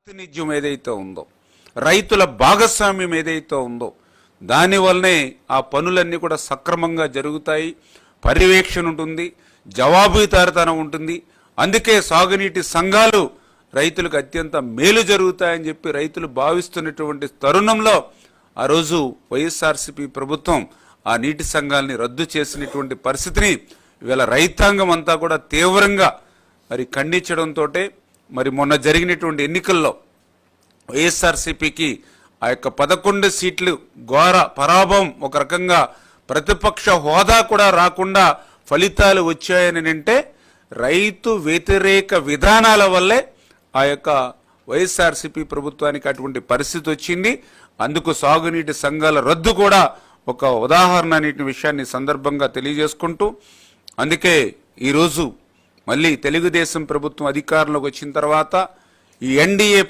ప్రాతినిధ్యం ఏదైతే ఉందో, రైతుల భాగస్వామ్యం ఏదైతే ఉందో, దానివల్లనే ఆ పనులన్నీ కూడా సక్రమంగా జరుగుతాయి. పర్యవేక్షణ ఉంటుంది, జవాబుదారీతనం ఉంటుంది. అందుకే సాగునీటి సంఘాలు రైతులకు అత్యంత మేలు జరుగుతాయని చెప్పి రైతులు భావిస్తున్నటువంటి తరుణంలో ఆ రోజు వైఎస్ఆర్సీపీ ప్రభుత్వం ఆ నీటి సంఘాలని రద్దు చేసినటువంటి పరిస్థితిని ఇవాళ రైతాంగం అంతా కూడా తీవ్రంగా మరి ఖండించడంతో మరి మొన్న జరిగినటువంటి ఎన్నికల్లో వైఎస్ఆర్సీపీకి ఆ యొక్క 11 సీట్లు ఘోర పరాభవం, ఒక రకంగా ప్రతిపక్ష హోదా కూడా రాకుండా ఫలితాలు వచ్చాయని అంటే రైతు వ్యతిరేక విధానాల వల్లే ఆ యొక్క వైఎస్ఆర్సీపీ ప్రభుత్వానికి అటువంటి పరిస్థితి వచ్చింది. అందుకు సాగునీటి సంఘాల రద్దు కూడా ఒక ఉదాహరణ అనే విషయాన్ని సందర్భంగా తెలియజేసుకుంటూ, అందుకే ఈరోజు మళ్ళీ తెలుగుదేశం ప్రభుత్వం అధికారంలోకి వచ్చిన తర్వాత ఈ ఎన్డీఏ